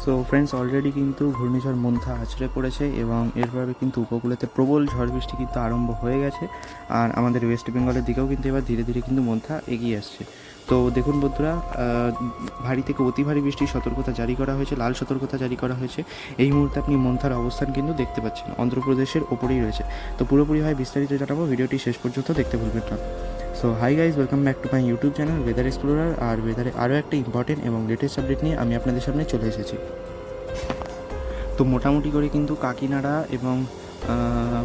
So friends, already কিন্তু ঘূর্ণিঝড় মন্থা আছড়ে পড়েছে এবং এরপরে কিন্তু উপকূলেতে প্রবল ঝড় বৃষ্টি কিন্তু আরম্ভ হয়ে গেছে। আর আমাদের ওয়েস্ট বেঙ্গলের দিকেও কিন্তু এবার ধীরে ধীরে কিন্তু মন্থা এগিয়ে আসছে। তো দেখুন বন্ধুরা, ভারী থেকে অতি ভারী বৃষ্টির সতর্কতা জারি করা হয়েছে, লাল সতর্কতা জারি করা হয়েছে। এই মুহূর্তে আপনি মন্থার অবস্থান কিন্তু দেখতে পাচ্ছেন, অন্ধ্রপ্রদেশের ওপরেই রয়েছে। তো পুরোপুরি হয় বিস্তারিত জানাবো, ভিডিওটি শেষ পর্যন্ত দেখতে ভুলবেন না। So hi guys, welcome back to my YouTube channel Weather Explorer. আর ওয়েদারে আরও একটা ইম্পর্টেন্ট এবং লেটেস্ট আপডেট নিয়ে আমি আপনাদের সামনে চলে এসেছি। তো মোটামুটি করে কিন্তু কাকিনাড়া এবং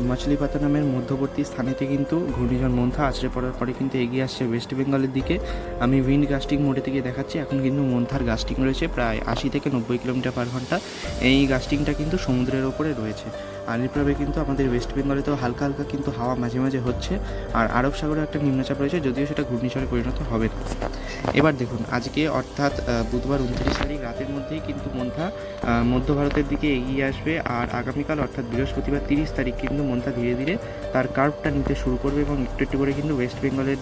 মাছলিপাতানামের মধ্যবর্তী স্থানেতে কিন্তু ঘূর্ণিঝড় মন্থা আছড়ে পড়ার পরে কিন্তু এগিয়ে আসছে ওয়েস্ট বেঙ্গলের দিকে। আমি উইন্ড গাস্টিং মোডে থেকে দেখাচ্ছি। এখন কিন্তু মন্থার গাস্টিং রয়েছে প্রায় 80 থেকে 90 কিলোমিটার পার ঘন্টা। এই গাস্টিংটা কিন্তু সমুদ্রের ওপরে রয়েছে। আর এরপরে কিন্তু আমাদের ওয়েস্ট বেঙ্গলেতেও হালকা হালকা কিন্তু হাওয়া মাঝে মাঝে হচ্ছে। আর আরব সাগরে একটা নিম্নচাপ রয়েছে, যদিও সেটা ঘূর্ণিঝড়ে পরিণত হবে না। এবার দেখুন, আজকে অর্থাৎ বুধবার 29 তারিখ রাতের মধ্যেই কিন্তু মন্থা মধ্য ভারতের দিকে এগিয়ে আসবে। আর আগামীকাল অর্থাৎ বৃহস্পতিবার 30 তারিখ কিন্তু মন্থা ধীরে ধীরে তার কার্ভটা নিতে শুরু করবে এবং একটু একটু করে কিন্তু ওয়েস্ট বেঙ্গলের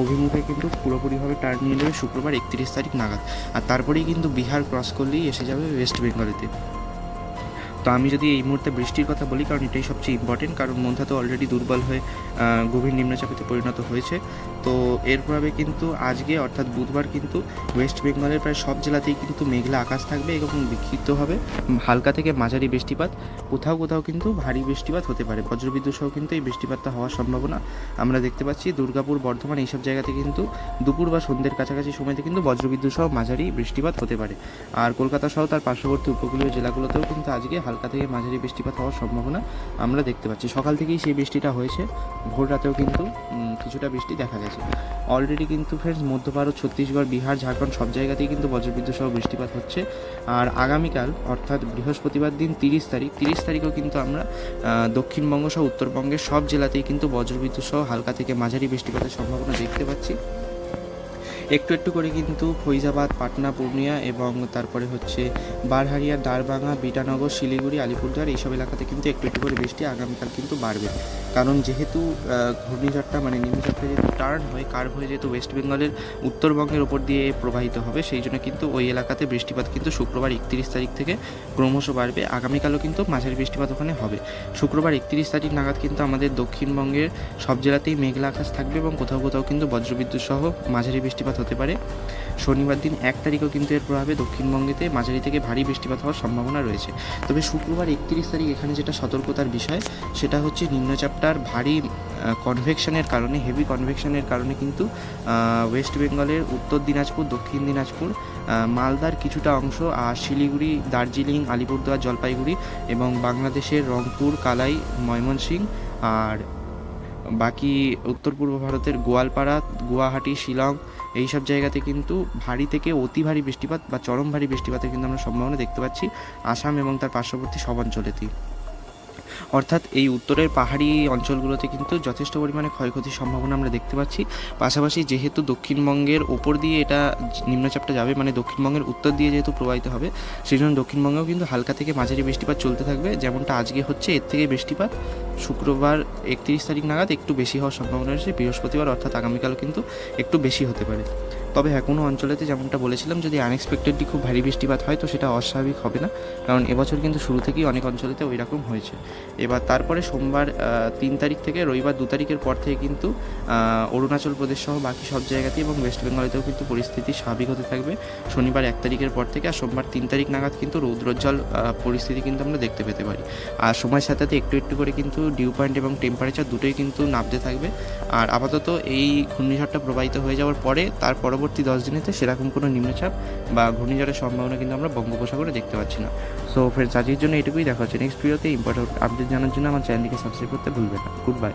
অভিমুখে কিন্তু পুরোপুরিভাবে টার্ন নিয়ে নেবে শুক্রবার 31 তারিখ নাগাদ। আর তারপরেই কিন্তু বিহার ক্রস করলেই এসে যাবে ওয়েস্ট বেঙ্গলেতে। তো আমি যদি এই মুহূর্তে বৃষ্টির কথা বলি, কারণ এটাই সবচেয়ে ইম্পর্টেন্ট, কারণ মন্থা তো অলরেডি দুর্বল হয়ে গভীর নিম্নচাপেতে পরিণত হয়েছে। তো এর প্রভাবে কিন্তু আজকে অর্থাৎ বুধবার কিন্তু ওয়েস্ট বেঙ্গলের প্রায় সব জেলাতেই কিন্তু মেঘলা আকাশ থাকবে এবং বিক্ষিপ্তভাবে হালকা থেকে মাঝারি বৃষ্টিপাত, কোথাও কোথাও কিন্তু ভারী বৃষ্টিপাত হতে পারে। বজ্রবিদ্যুৎ সহ কিন্তু এই বৃষ্টিপাতটা হওয়ার সম্ভাবনা আমরা দেখতে পাচ্ছি। দুর্গাপুর, বর্ধমান এইসব জায়গাতে কিন্তু দুপুর বা সন্ধ্যের কাছাকাছি সময়তে কিন্তু বজ্রবিদ্যুৎ সহ মাঝারি বৃষ্টিপাত হতে পারে। আর কলকাতা সহ তার পার্শ্ববর্তী উপকূলীয় জেলাগুলোতেও কিন্তু আজকে হালকা থেকে মাঝারি বৃষ্টিপাত হওয়ার সম্ভাবনা আমরা দেখতে পাচ্ছি। সকাল থেকেই সেই বৃষ্টিটা হয়েছে, ভোর রাতেও কিন্তু কিছুটা বৃষ্টি দেখা গেছে। অলরেডি কিন্তু ফ্রেন্ডস মধ্য ভারত, ছত্তিশগড়, বিহার, ঝাড়খণ্ড সব জায়গাতেই কিন্তু বজ্রবিদ্যুৎ সহ বৃষ্টিপাত হচ্ছে। আর আগামীকাল অর্থাৎ বৃহস্পতিবার দিন 30 তারিখেও কিন্তু আমরা দক্ষিণবঙ্গ সহ উত্তরবঙ্গের সব জেলাতেই কিন্তু বজ্রবিদ্যুৎ সহ হালকা থেকে মাঝারি বৃষ্টিপাতের সম্ভাবনা দেখতে পাচ্ছি। একটু একটু করে কিন্তু ফৈজাবাদ, পাটনা, পূর্ণিয়া এবং তারপরে হচ্ছে বারহারিয়া, দ্বারভাঙা, বিটানগর, শিলিগুড়ি, আলিপুরদুয়ার এইসব এলাকাতে কিন্তু একটু একটু করে বৃষ্টি আগামীকাল কিন্তু বাড়বে। কারণ যেহেতু ঘূর্ণিঝড়টা মানে নিম্নচাপটা যেহেতু টার্ন হয়ে কার্ভ হয়ে যেহেতু ওয়েস্ট বেঙ্গলের উত্তরবঙ্গের ওপর দিয়ে প্রবাহিত হবে, সেই জন্য কিন্তু ওই এলাকাতে বৃষ্টিপাত কিন্তু শুক্রবার 31 তারিখ থেকে ক্রমশ বাড়বে। আগামীকালও কিন্তু মাঝারি বৃষ্টিপাত ওখানে হবে। শুক্রবার 31 তারিখ নাগাদ কিন্তু আমাদের দক্ষিণবঙ্গের সব জেলাতেই মেঘলা আকাশ থাকবে এবং কোথাও কোথাও কিন্তু বজ্রবিদ্যুৎ সহ মাঝারি বৃষ্টিপাত হতে পারে। শনিবার দিন 1 তারিখও কিন্তু এর প্রভাবে দক্ষিণবঙ্গেতে মাঝারি থেকে ভারী বৃষ্টিপাত হওয়ার সম্ভাবনা রয়েছে। তবে শুক্রবার 31 তারিখ এখানে যেটা সতর্কতার বিষয়, সেটা হচ্ছে নিম্নচাপটার ভারী কনভেকশনের কারণে, হেভি কনভেকশনের কারণে কিন্তু ওয়েস্ট বেঙ্গলের উত্তর দিনাজপুর, দক্ষিণ দিনাজপুর, মালদার কিছুটা অংশ, আর শিলিগুড়ি, দার্জিলিং, আলিপুরদুয়ার, জলপাইগুড়ি এবং বাংলাদেশের রংপুর, কালাই, ময়মনসিংহ আর বাকি উত্তর পূর্ব ভারতের গোয়ালপাড়া, গুয়াহাটি, শিলং এইসব জায়গাতে কিন্তু ভারী থেকে অতি ভারী বৃষ্টিপাত বা চরম ভারী বৃষ্টিপাতের কিন্তু আমরা সম্ভাবনা দেখতে পাচ্ছি আসাম এবং তার পার্শ্ববর্তী সব অঞ্চলেতেই। অর্থাৎ এই উত্তরের পাহাড়ি অঞ্চলগুলোতে কিন্তু যথেষ্ট পরিমাণে ক্ষয়ক্ষতির সম্ভাবনা আমরা দেখতে পাচ্ছি। পাশাপাশি যেহেতু দক্ষিণবঙ্গের ওপর দিয়ে এটা নিম্নচাপটা যাবে, মানে দক্ষিণবঙ্গের উত্তর দিয়ে যেহেতু প্রবাহিত হবে, সেই জন্য দক্ষিণবঙ্গেও কিন্তু হালকা থেকে মাঝারি বৃষ্টিপাত চলতে থাকবে। যেমনটা আজকে হচ্ছে, এর থেকে বৃষ্টিপাত শুক্রবার 31 তারিখ নাগাদ একটু বেশি হওয়ার সম্ভাবনা রয়েছে। বৃহস্পতিবার অর্থাৎ আগামীকালও কিন্তু একটু বেশি হতে পারে। তবে হ্যাঁ, কোনো অঞ্চলেতে যেমনটা বলেছিলাম, যদি আনএক্সপেক্টেডলি খুব ভারী বৃষ্টিপাত হয় তো সেটা অস্বাভাবিক হবে না, কারণ এবছর কিন্তু শুরু থেকেই অনেক অঞ্চলেতে ওই রকম হয়েছে। এবার তারপরে সোমবার 3 তারিখ থেকে রবিবার 2 তারিখের পর থেকে কিন্তু অরুণাচল প্রদেশ সহ বাকি সব জায়গাতেই এবং ওয়েস্ট বেঙ্গলেতেও কিন্তু পরিস্থিতি স্বাভাবিক হতে থাকবে শনিবার 1 তারিখের পর থেকে। আর সোমবার 3 তারিখ নাগাদ কিন্তু রৌদ্রোজ্জ্বল পরিস্থিতি কিন্তু আমরা দেখতে পেতে পারি। আর সময়ের সাথে সাথে একটু একটু করে কিন্তু ডিউ পয়েন্ট এবং টেম্পারেচার দুটোই কিন্তু নামতে থাকবে। আর আপাতত এই ঘূর্ণিঝড়টা প্রবাহিত হয়ে যাওয়ার পরে তার পরবর্তী 10 দিনেতে সেরকম কোনো নিম্নচাপ বা ঘূর্ণিঝড়ের সম্ভাবনা কিন্তু আমরা বঙ্গোপসাগরে দেখতে পাচ্ছি না। সো ফ্রেন্ডস, আজকের জন্য এটুকুই। দেখা হচ্ছে নেক্সট ভিডিওতে। ইম্পর্টেন্ট আপডেট জানার জন্য আমার চ্যানেলটিকে সাবস্ক্রাইব করতে ভুলবেন না। Good bye.